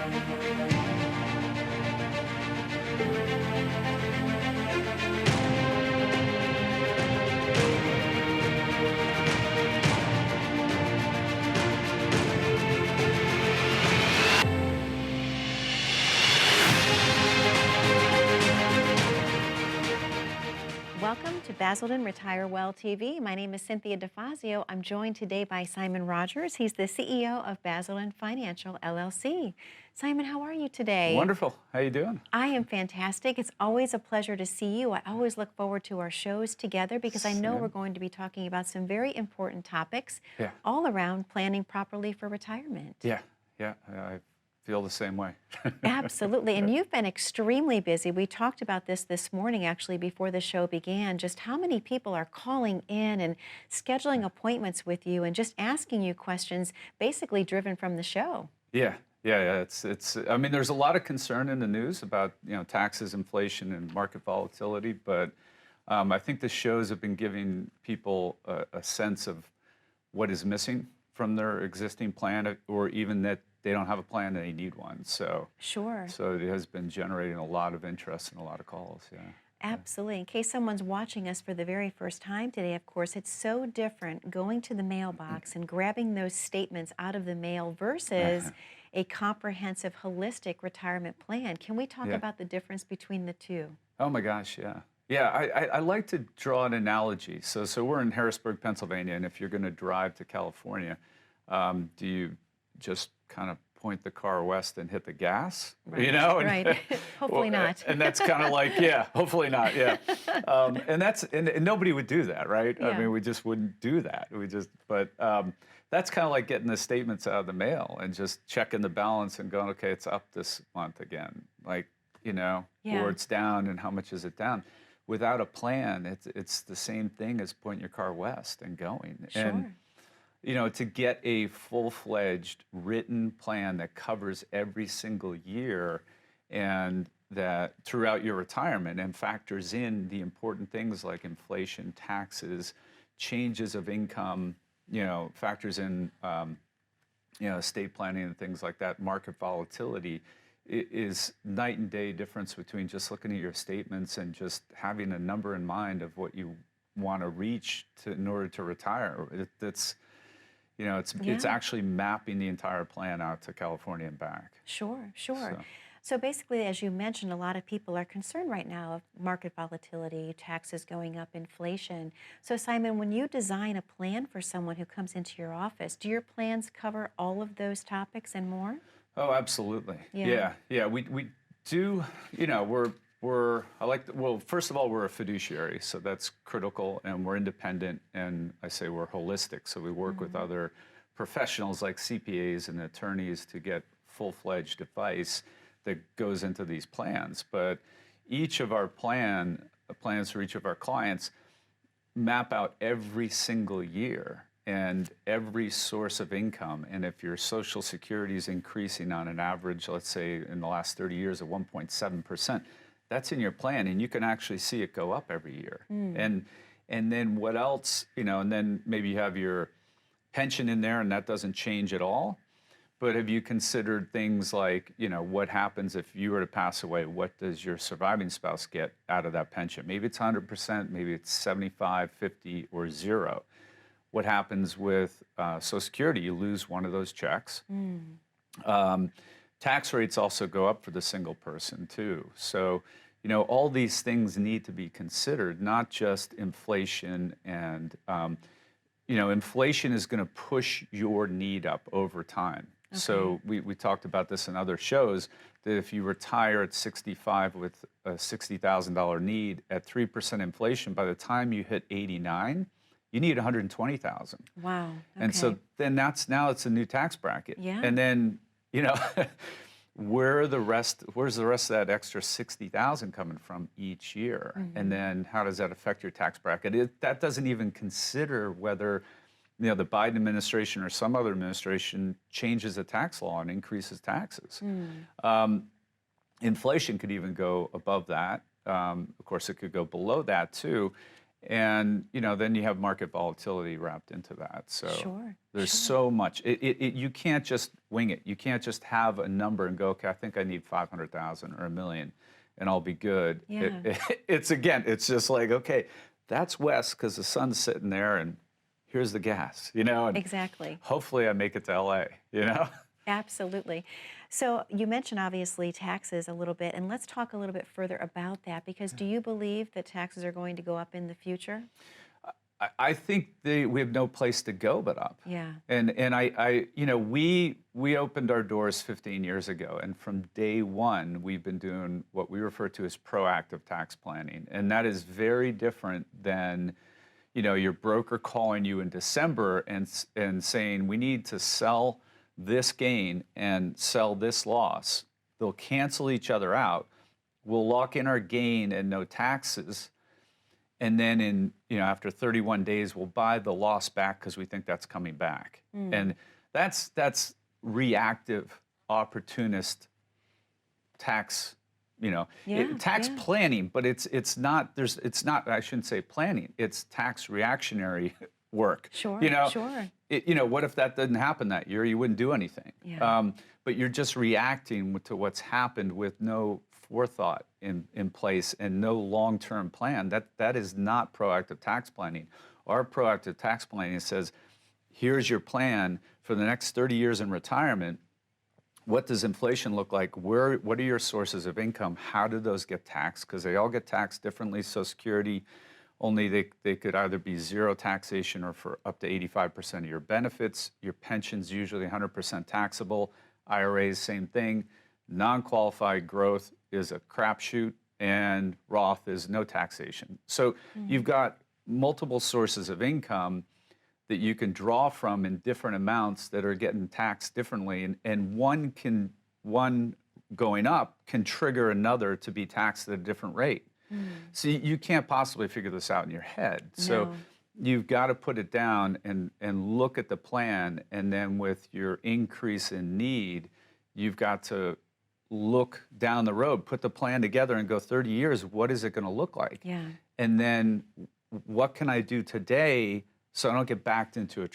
Welcome to Basildon Retire Well TV. My name is Cynthia DeFazio. I'm joined today by Simon Rogers. He's the CEO of Basildon Financial LLC. Simon, how are you today? Wonderful. How you doing? I am fantastic. It's always a pleasure to see you. I always look forward to our shows together because I know we're going to be talking about some very important topics all around planning properly for retirement. Yeah, I feel the same way. Absolutely. And you've been extremely busy. We talked about this morning, actually, before the show began, just how many people are calling in and scheduling appointments with you and just asking you questions, basically driven from the show. Yeah. It's. I mean, there's a lot of concern in the news about taxes, inflation, and market volatility, but I think the shows have been giving people a sense of what is missing from their existing plan, or even that they don't have a plan and they need one. So sure. So it has been generating a lot of interest and a lot of calls. Yeah. Absolutely. In case someone's watching us for the very first time today, of course, it's so different going to the mailbox and grabbing those statements out of the mail versus a comprehensive, holistic retirement plan. Can we talk about the difference between the two? Oh my gosh, yeah. Yeah, I like to draw an analogy. So we're in Harrisburg, Pennsylvania, and if you're going to drive to California, do you just kind of point the car west and hit the gas? Right. You know? Right. Hopefully not. And that's kind of like, yeah, hopefully not, yeah. And nobody would do that, right? Yeah. I mean, we just wouldn't do that. But that's kind of like getting the statements out of the mail and just checking the balance and going, okay, it's up this month again, like, or it's down, and how much is it down? Without a plan, it's the same thing as pointing your car west and going. Sure. And, to get a full-fledged written plan that covers every single year and that throughout your retirement and factors in the important things like inflation, taxes, changes of income, factors in, estate planning and things like that, market volatility, is night and day difference between just looking at your statements and just having a number in mind of what you want to reach in order to retire. It's actually mapping the entire plan out to California and back. Sure. So basically, as you mentioned, a lot of people are concerned right now of market volatility, taxes going up, inflation. So Simon, when you design a plan for someone who comes into your office, do your plans cover all of those topics and more? Oh, absolutely. Yeah. We do. First of all, we're a fiduciary, so that's critical, and we're independent, and I say we're holistic, so we work with other professionals like CPAs and attorneys to get full-fledged advice that goes into these plans. But each of our plans for each of our clients map out every single year and every source of income. And if your Social Security is increasing on an average, let's say in the last 30 years of 1.7%, that's in your plan, and you can actually see it go up every year. And then what else, and then maybe you have your pension in there, and that doesn't change at all. But have you considered things like, what happens if you were to pass away? What does your surviving spouse get out of that pension? Maybe it's 100%, maybe it's 75, 50, or 0. What happens with Social Security? You lose one of those checks. Tax rates also go up for the single person too. So, all these things need to be considered, not just inflation. And, inflation is going to push your need up over time. Okay. So we talked about this in other shows, that if you retire at 65 with a $60,000 need at 3% inflation, by the time you hit 89, you need 120,000. Wow. Okay. And so then now it's a new tax bracket. Yeah. And then, where's the rest of that extra 60,000 coming from each year? And then how does that affect your tax bracket? That doesn't even consider whether, the Biden administration or some other administration changes the tax law and increases taxes. Inflation could even go above that. Of course, it could go below that too. And then you have market volatility wrapped into that. So Sure, there's sure. so much. You can't just wing it. You can't just have a number and go, okay, I think I need 500,000 or a million, and I'll be good. Yeah, It's just like, okay, that's west because the sun's sitting there, and here's the gas, and exactly. hopefully I make it to LA. Absolutely. So you mentioned obviously taxes a little bit, and let's talk a little bit further about that because do you believe that taxes are going to go up in the future? I think we have no place to go but up. Yeah. And we opened our doors 15 years ago, and from day one we've been doing what we refer to as proactive tax planning, and that is very different than your broker calling you in December and saying we need to sell this gain and sell this loss. They'll cancel each other out. We'll lock in our gain and no taxes. And then after 31 days, we'll buy the loss back because we think that's coming back. And that's reactive, opportunist tax, Yeah, tax yeah. planning, but it's not, I shouldn't say planning, it's tax reactionary work. Sure, sure. What if that didn't happen that year? You wouldn't do anything. Yeah. But you're just reacting to what's happened with no forethought in place and no long-term plan. That is not proactive tax planning. Our proactive tax planning says, here's your plan for the next 30 years in retirement. What does inflation look like? What are your sources of income? How do those get taxed? Because they all get taxed differently. Social Security, only they could either be zero taxation or for up to 85% of your benefits. Your pension's usually 100% taxable. IRAs, same thing. Non-qualified growth is a crapshoot, and Roth is no taxation. So you've got multiple sources of income that you can draw from in different amounts that are getting taxed differently, and one going up can trigger another to be taxed at a different rate. So you can't possibly figure this out in your head. So No. you've got to put it down and look at the plan, and then with your increase in need, you've got to look down the road, put the plan together and go 30 years, what is it going to look like? Yeah. And then what can I do today so I don't get backed into a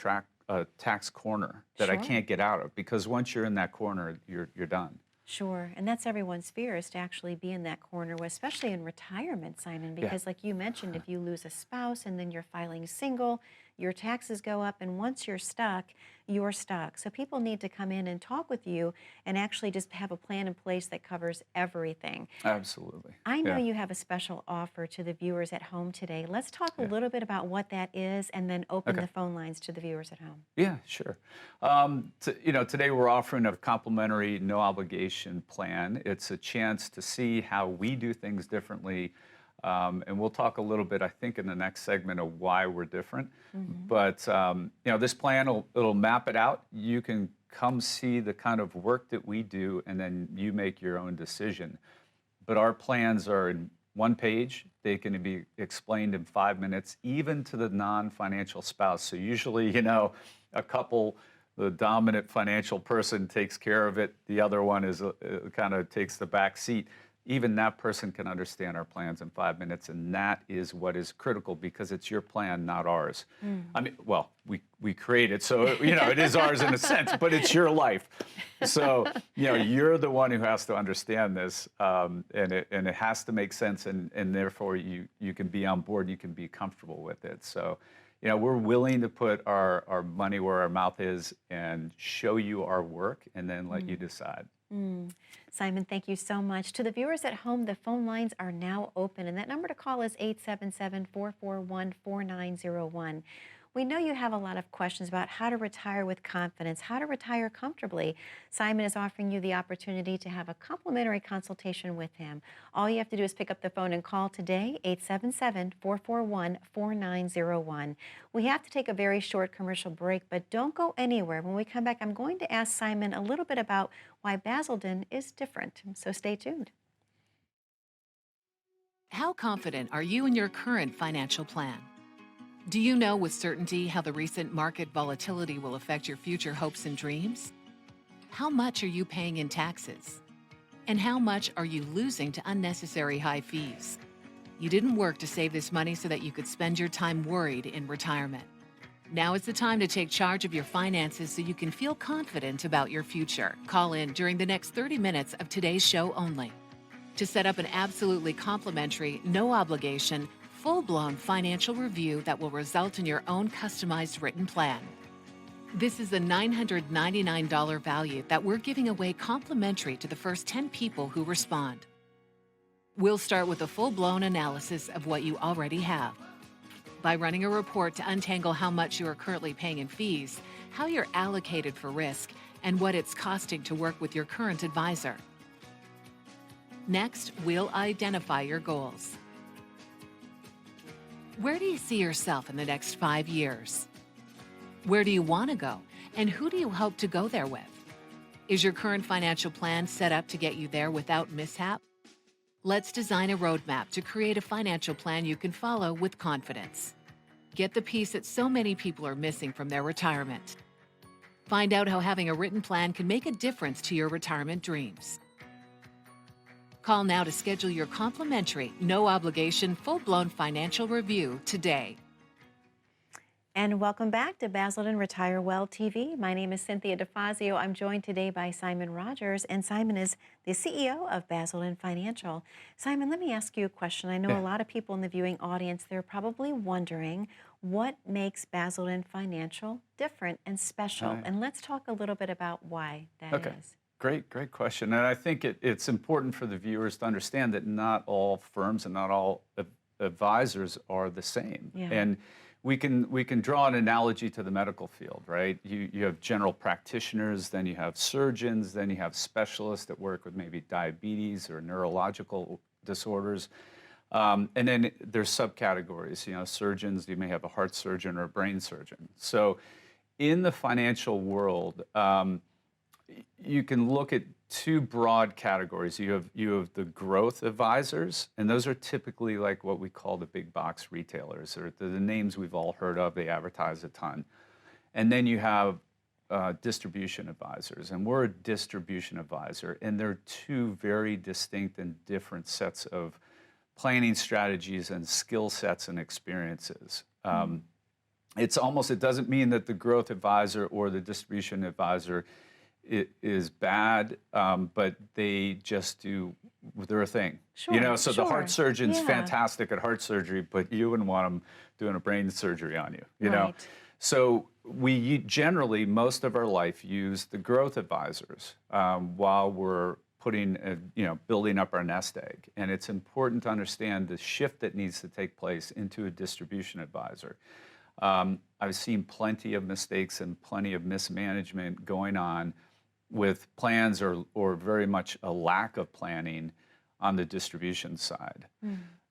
tax corner that I Sure. can't get out of? Because once you're in that corner, you're done. Sure, and that's everyone's fear is to actually be in that corner, especially in retirement, Simon, Yeah. because like you mentioned, if you lose a spouse and then you're filing single, your taxes go up, and once you're stuck, you're stuck. So people need to come in and talk with you and actually just have a plan in place that covers everything. Absolutely. I know Yeah. you have a special offer to the viewers at home today. Let's talk a Yeah. little bit about what that is and then open Okay. the phone lines to the viewers at home. Yeah, sure. Today we're offering a complimentary, no obligation plan. It's a chance to see how we do things differently. And we'll talk a little bit, I think, in the next segment of why we're different. But this plan it'll map it out. You can come see the kind of work that we do, and then you make your own decision. But our plans are in one page. They can be explained in 5 minutes, even to the non-financial spouse. So usually, a couple, the dominant financial person takes care of it. The other one is kind of takes the back seat. Even that person can understand our plans in 5 minutes, and that is what is critical because it's your plan, not ours. I mean, well, we create it, so it is ours in a sense, but it's your life. So you're the one who has to understand this, and it has to make sense, and therefore you can be on board, you can be comfortable with it. So we're willing to put our money where our mouth is and show you our work, and then let you decide. Simon, thank you so much. To the viewers at home, the phone lines are now open, and that number to call is 877-441-4901. We know you have a lot of questions about how to retire with confidence, how to retire comfortably. Simon is offering you the opportunity to have a complimentary consultation with him. All you have to do is pick up the phone and call today, 877-441-4901. We have to take a very short commercial break, but don't go anywhere. When we come back, I'm going to ask Simon a little bit about why Basildon is different. So stay tuned. How confident are you in your current financial plan? Do you know with certainty how the recent market volatility will affect your future hopes and dreams? How much are you paying in taxes? And how much are you losing to unnecessary high fees? You didn't work to save this money so that you could spend your time worried in retirement. Now is the time to take charge of your finances so you can feel confident about your future. Call in during the next 30 minutes of today's show only to set up an absolutely complimentary, no obligation, full-blown financial review that will result in your own customized written plan. This is a $999 value that we're giving away complimentary to the first 10 people who respond. We'll start with a full-blown analysis of what you already have by running a report to untangle how much you are currently paying in fees, how you're allocated for risk, and what it's costing to work with your current advisor. Next, we'll identify your goals. Where do you see yourself in the next 5 years? Where do you want to go, and who do you hope to go there with? Is your current financial plan set up to get you there without mishap? Let's design a roadmap to create a financial plan you can follow with confidence. Get the piece that so many people are missing from their retirement. Find out how having a written plan can make a difference to your retirement dreams. Call now to schedule your complimentary, no obligation, full-blown financial review today. And welcome back to Basildon Retire Well TV. My name is Cynthia DeFazio. I'm joined today by Simon Rogers, and Simon is the CEO of Basildon Financial. Simon, let me ask you a question. I know a lot of people in the viewing audience, they're probably wondering what makes Basildon Financial different and special. Right. And let's talk a little bit about why that is. Great question. And I think it's important for the viewers to understand that not all firms and not all advisors are the same. Yeah. And we can draw an analogy to the medical field, right? You have general practitioners, then you have surgeons, then you have specialists that work with maybe diabetes or neurological disorders. And then there's subcategories, surgeons, you may have a heart surgeon or a brain surgeon. So in the financial world, you can look at two broad categories. You have the growth advisors, and those are typically like what we call the big box retailers, or the names we've all heard of. They advertise a ton. And then you have distribution advisors, and we're a distribution advisor, and they're two very distinct and different sets of planning strategies and skill sets and experiences. It doesn't mean that the growth advisor or the distribution advisor is bad, but they just do their thing. Sure, so the heart surgeon's fantastic at heart surgery, but you wouldn't want them doing a brain surgery on you, you know? So we generally, most of our life, use the growth advisors while we're building up our nest egg. And it's important to understand the shift that needs to take place into a distribution advisor. I've seen plenty of mistakes and plenty of mismanagement going on with plans or very much a lack of planning on the distribution side.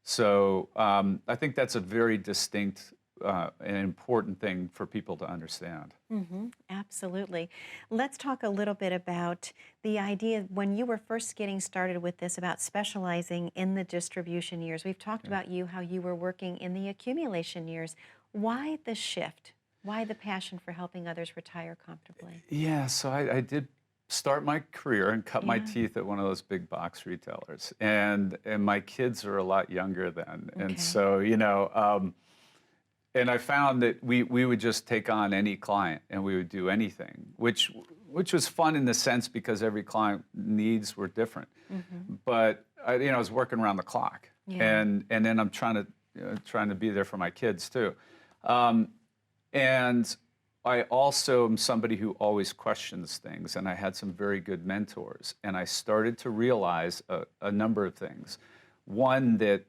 So I think that's a very distinct and important thing for people to understand. Absolutely. Let's talk a little bit about the idea when you were first getting started with this about specializing in the distribution years. We've talked about how you were working in the accumulation years. Why the shift? Why the passion for helping others retire comfortably? Yeah, so I did start my career and cut my teeth at one of those big box retailers. And my kids are a lot younger then. And so, and I found that we would just take on any client and we would do anything, which was fun in the sense because every client needs were different. But I was working around the clock, and then I'm trying to be there for my kids too. And I also am somebody who always questions things, and I had some very good mentors. And I started to realize a number of things. One, that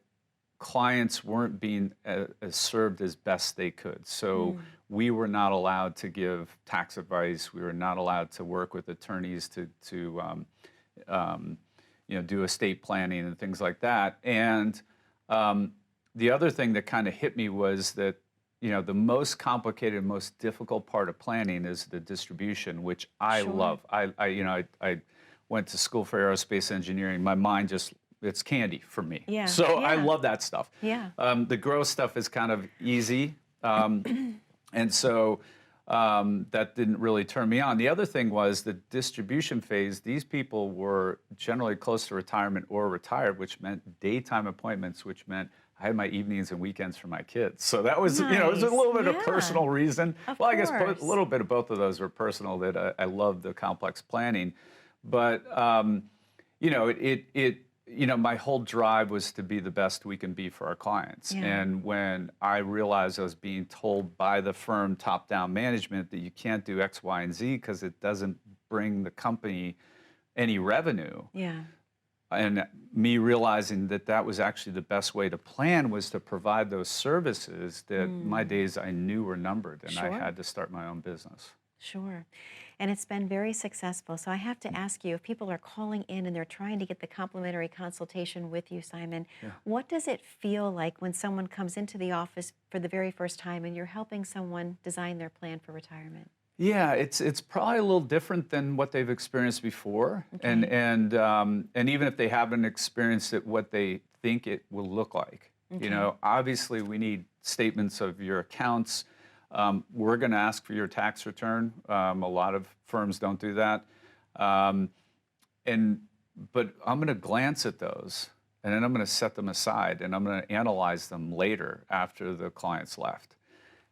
clients weren't being served as best they could. So we were not allowed to give tax advice. We were not allowed to work with attorneys to do estate planning and things like that. And the other thing that kind of hit me was that the most complicated, most difficult part of planning is the distribution, which I love. I went to school for aerospace engineering. My mind it's candy for me. So I love that stuff. The growth stuff is kind of easy. And so that didn't really turn me on. The other thing was the distribution phase. These people were generally close to retirement or retired, which meant daytime appointments, which meant I had my evenings and weekends for my kids. So that was, it was a Nice. little bit of Yeah. personal reason. Of Well, I guess course. a little bit of both of those were personal, that I love the complex planning. But, my whole drive was to be the best we can be for our clients. Yeah. And when I realized I was being told by the firm top-down management that you can't do X, Y, and Z because it doesn't bring the company any revenue, Yeah. and me realizing that that was actually the best way to plan, was to provide those services, that my days I knew were numbered, and I Sure. had to start my own business. Sure. And it's been very successful. So I have to ask you, if people are calling in and they're trying to get the complimentary consultation with you, Simon, Yeah. what does it feel like when someone comes into the office for the very first time and you're helping someone design their plan for retirement? Yeah, it's probably a little different than what they've experienced before, and Okay. and even if they haven't experienced it, what they think it will look like. Okay. Obviously, we need statements of your accounts. We're going to ask for your tax return. A lot of firms don't do that, um, but I'm going to glance at those, and then I'm going to set them aside, and I'm going to analyze them later after the client's left.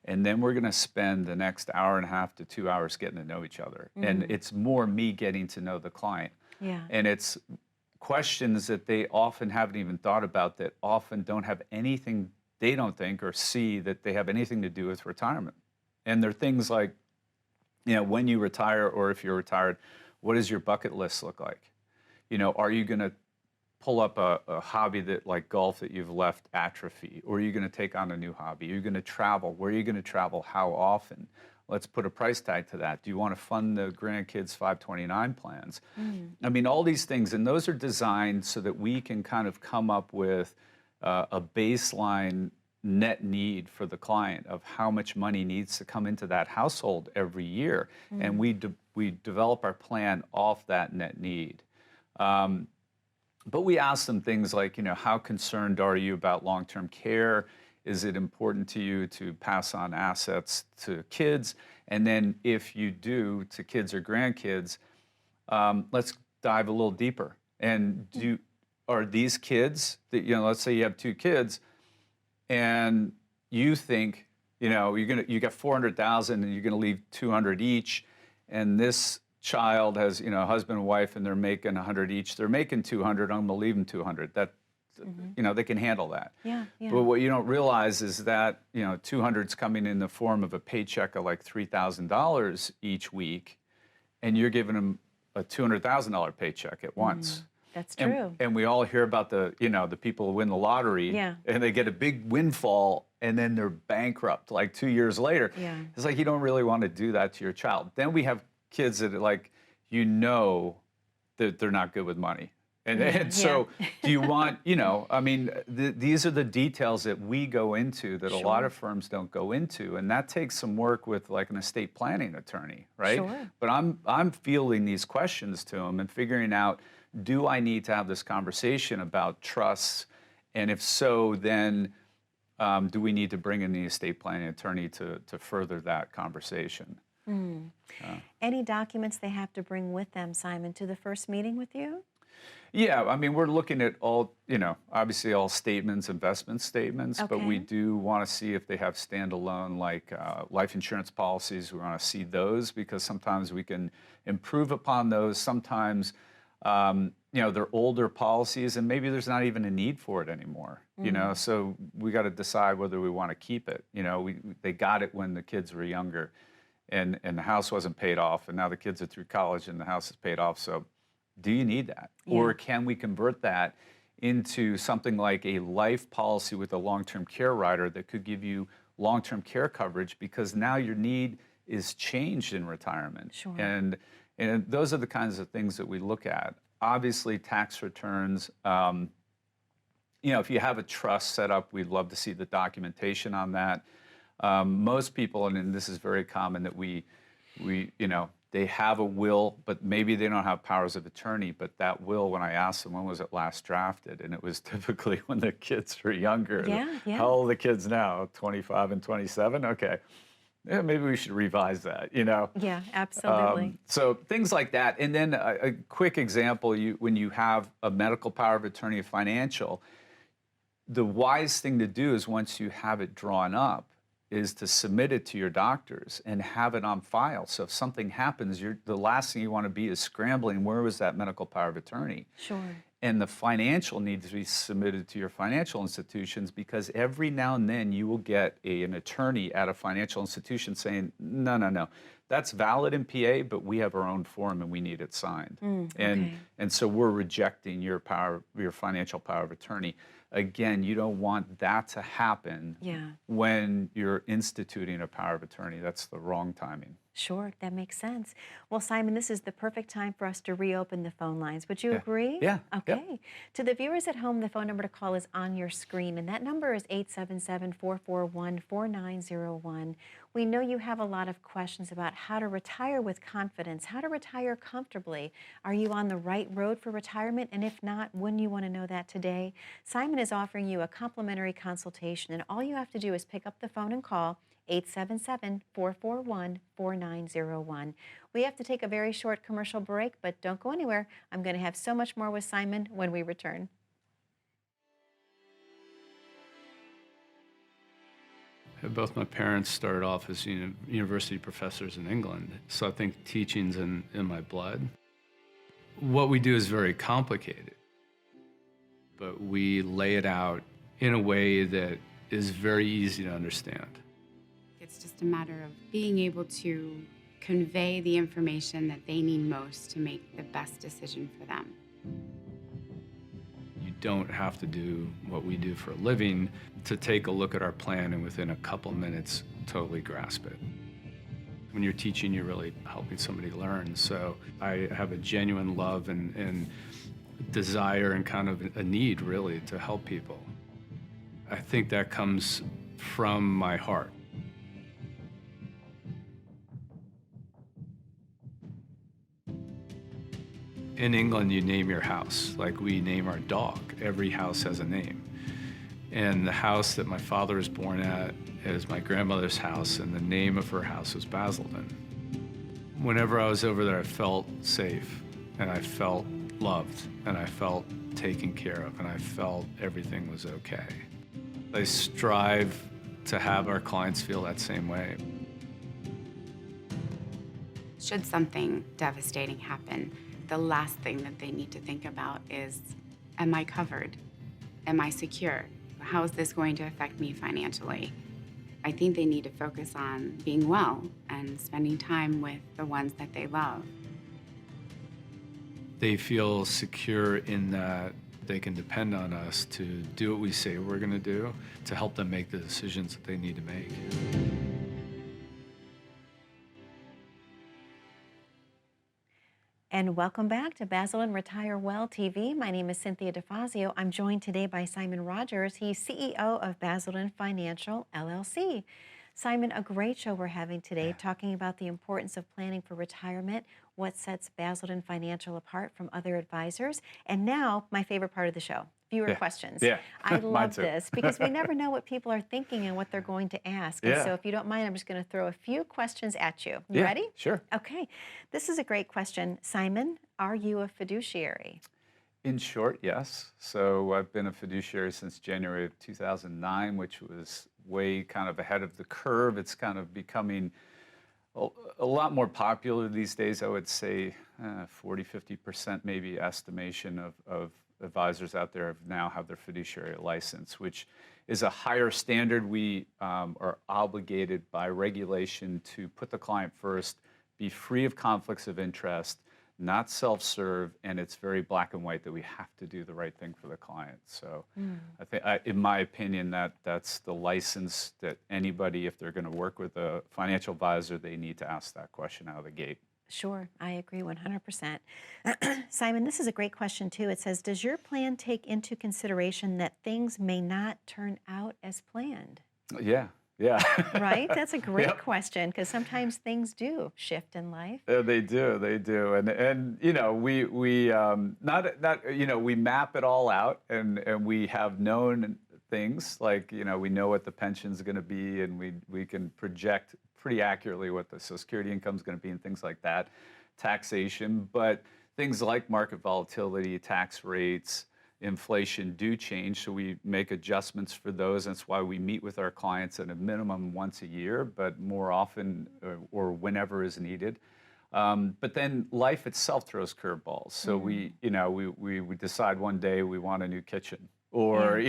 And then we're going to spend the next hour and a half to 2 hours getting to know each other. And it's more me getting to know the client. Yeah. And it's questions that they often haven't even thought about, that often don't have anything, they don't think or see that they have anything to do with retirement. And they're things like, when you retire, or if you're retired, what does your bucket list look like? Are you going to pull up a hobby that, like golf, that you've left atrophy? Or are you going to take on a new hobby? Are you going to travel? Where are you going to travel? How often? Let's put a price tag to that. Do you want to fund the grandkids' 529 plans? I mean, all these things, and those are designed so that we can kind of come up with a baseline net need for the client of how much money needs to come into that household every year. And we develop our plan off that net need. But we ask them things like, how concerned are you about long-term care? Is it important to you to pass on assets to kids? And then if you do, to kids or grandkids, let's dive a little deeper. And are these kids that, let's say you have 2 kids, and you think, you got 400,000 and you're gonna leave 200 each, and this child has, a husband and wife, and they're making 100 each. They're making 200. I'm gonna leave them 200. That, they can handle that. Yeah. Yeah. But what you don't realize is that, 200's coming in the form of a paycheck of like $3,000 each week, and you're giving them a $200,000 paycheck at once. That's true. And we all hear about the people who win the lottery, Yeah. and they get a big windfall, and then they're bankrupt like 2 years later. Yeah. It's like, you don't really want to do that to your child. Then we have kids that are like, that they're not good with money. And so do you want, these are the details that we go into that a lot of firms don't go into. And that takes some work with like an estate planning attorney, right? Sure. But I'm fielding these questions to them and figuring out, do I need to have this conversation about trusts? And if so, then do we need to bring in the estate planning attorney to further that conversation? Any documents they have to bring with them, Simon, to the first meeting with you? Yeah, I mean, we're looking at all, obviously all statements, investment statements, but we Okay. do want to see if they have standalone, like life insurance policies. We want to see those because sometimes we can improve upon those. Sometimes, they're older policies and maybe there's not even a need for it anymore, so we got to decide whether we want to keep it. They got it when the kids were younger, and the house wasn't paid off, and now the kids are through college and the house is paid off. So do you need that? Yeah. Or can we convert that into something like a life policy with a long-term care rider that could give you long-term care coverage, because now your need is changed in retirement? Sure. And those are the kinds of things that we look at. Obviously, tax returns. If you have a trust set up, we'd love to see the documentation on that. Most people, and this is very common, that they have a will, but maybe they don't have powers of attorney. But that will, when I asked them, when was it last drafted? And it was typically when the kids were younger. Yeah, yeah. How old are the kids now? 25 and 27? Okay. Yeah, maybe we should revise that, Yeah, absolutely. So things like that. And then a quick example, when you have a medical power of attorney, a financial, the wise thing to do is once you have it drawn up is to submit it to your doctors and have it on file. So if something happens, the last thing you want to be is scrambling, where was that medical power of attorney? Sure. And the financial needs to be submitted to your financial institutions, because every now and then you will get an attorney at a financial institution saying, no, no, no, that's valid in PA, but we have our own form and we need it signed. Okay. And so we're rejecting your financial power of attorney. Again, you don't want that to happen Yeah. when you're instituting a power of attorney. That's the wrong timing. Sure, that makes sense. Well, Simon, this is the perfect time for us to reopen the phone lines. Would you Yeah. agree? Yeah. Okay. Yep. To the viewers at home, the phone number to call is on your screen, and that number is 877-441-4901. We know you have a lot of questions about how to retire with confidence, how to retire comfortably. Are you on the right road for retirement? And if not, wouldn't you want to know that today? Simon is offering you a complimentary consultation, and all you have to do is pick up the phone and call 877-441-4901. We have to take a very short commercial break, but don't go anywhere. I'm going to have so much more with Simon when we return. Both my parents started off as university professors in England, so I think teaching's in my blood. What we do is very complicated, but we lay it out in a way that is very easy to understand. It's just a matter of being able to convey the information that they need most to make the best decision for them. You don't have to do what we do for a living to take a look at our plan and within a couple minutes totally grasp it. When you're teaching, you're really helping somebody learn. So I have a genuine love and desire and kind of a need really to help people. I think that comes from my heart. In England, you name your house like we name our dog. Every house has a name. And the house that my father was born at is my grandmother's house, and the name of her house was Basildon. Whenever I was over there, I felt safe, and I felt loved, and I felt taken care of, and I felt everything was okay. I strive to have our clients feel that same way. Should something devastating happen, the last thing that they need to think about is, am I covered? Am I secure? How is this going to affect me financially? I think they need to focus on being well and spending time with the ones that they love. They feel secure in that they can depend on us to do what we say we're going to do to help them make the decisions that they need to make. And welcome back to Basildon Retire Well TV. My name is Cynthia DeFazio. I'm joined today by Simon Rogers. He's CEO of Basildon Financial, LLC. Simon, a great show we're having today, talking about the importance of planning for retirement, what sets Basildon Financial apart from other advisors, and now my favorite part of the show, viewer questions. Yeah. I Mine love too. this because we never know what people are thinking and what they're going to ask. And Yeah. so if you don't mind, I'm just going to throw a few questions at you. You ready? Sure. Okay. This is a great question. Simon, are you a fiduciary? In short, yes. So I've been a fiduciary since January of 2009, which was way kind of ahead of the curve. It's kind of becoming a lot more popular these days. I would say 40, 50% maybe estimation of advisors out there now have their fiduciary license, which is a higher standard. We are obligated by regulation to put the client first, be free of conflicts of interest, not self-serve, and it's very black and white that we have to do the right thing for the client. So I think, in my opinion, that's the license that anybody, if they're going to work with a financial advisor, they need to ask that question out of the gate. Sure, I agree 100%. Simon, this is a great question too. It says, does your plan take into consideration that things may not turn out as planned? Yeah. Yeah. Right? That's a great Yep. question because sometimes things do shift in life. They do, and you know we not you know we map it all out, and we have known things like we know what the pension's going to be, and we can project pretty accurately what the Social Security income is going to be and things like that, taxation, but things like market volatility, tax rates, inflation do change, so we make adjustments for those. That's why we meet with our clients at a minimum once a year, but more often or whenever is needed. But then life itself throws curveballs. So we decide one day we want a new kitchen, or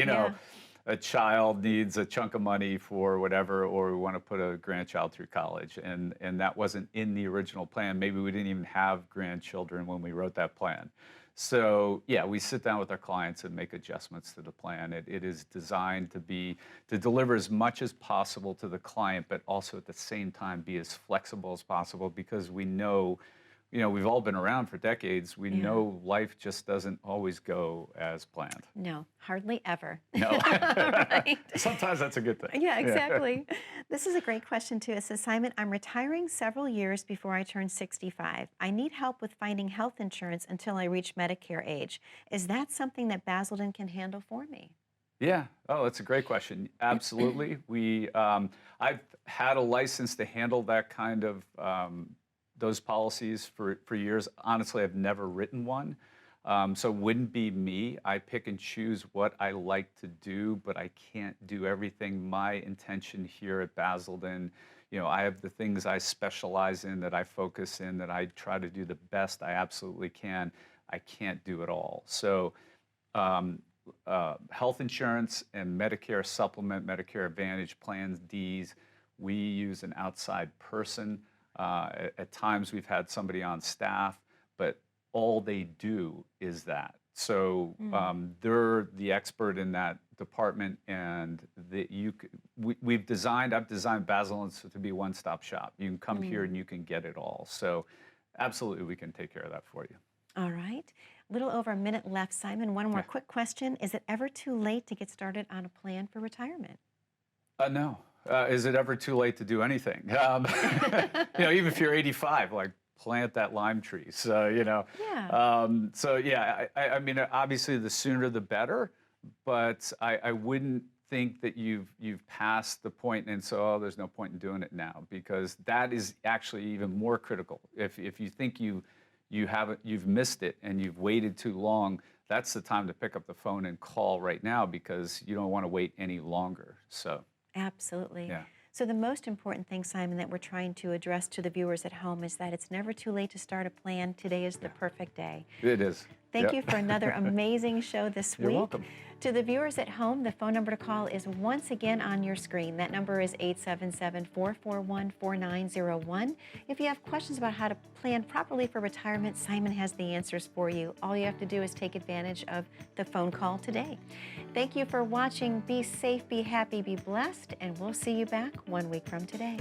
a child needs a chunk of money for whatever, or we want to put a grandchild through college, and that wasn't in the original plan. Maybe we didn't even have grandchildren when we wrote that plan. So yeah, we sit down with our clients and make adjustments to the plan. It is designed to deliver as much as possible to the client, but also at the same time be as flexible as possible, because we know, we've all been around for decades. We know life just doesn't always go as planned. No, hardly ever. No. Right? Sometimes that's a good thing. Yeah, exactly. This is a great question, too. It says, Simon, I'm retiring several years before I turn 65. I need help with finding health insurance until I reach Medicare age. Is that something that Basildon can handle for me? Yeah. Oh, that's a great question. Absolutely. I've had a license to handle that kind of those policies for years. Honestly, I've never written one. So it wouldn't be me. I pick and choose what I like to do, but I can't do everything. My intention here at Basildon, I have the things I specialize in, that I focus in, that I try to do the best I absolutely can. I can't do it all. So health insurance and Medicare supplement, Medicare Advantage plans, Ds, we use an outside person. At times we've had somebody on staff, but all they do is that. So they're the expert in that department, and I've designed Basildon to be one-stop shop. You can come here and you can get it all. So absolutely, we can take care of that for you. All right. A little over a minute left, Simon. One more quick question. Is it ever too late to get started on a plan for retirement? No. Is it ever too late to do anything? Even if you're 85, like, plant that lime tree. So, I mean, obviously the sooner the better, but I wouldn't think that you've passed the point and so, there's no point in doing it now, because that is actually even more critical. If you think you've missed it and you've waited too long, that's the time to pick up the phone and call right now, because you don't want to wait any longer. So. Absolutely. Yeah. So the most important thing, Simon, that we're trying to address to the viewers at home is that it's never too late to start a plan. Today is the perfect day. It is. Thank you for another amazing show this week. You're welcome. To the viewers at home, the phone number to call is once again on your screen. That number is 877-441-4901. If you have questions about how to plan properly for retirement, Simon has the answers for you. All you have to do is take advantage of the phone call today. Thank you for watching. Be safe, be happy, be blessed, and we'll see you back 1 week from today.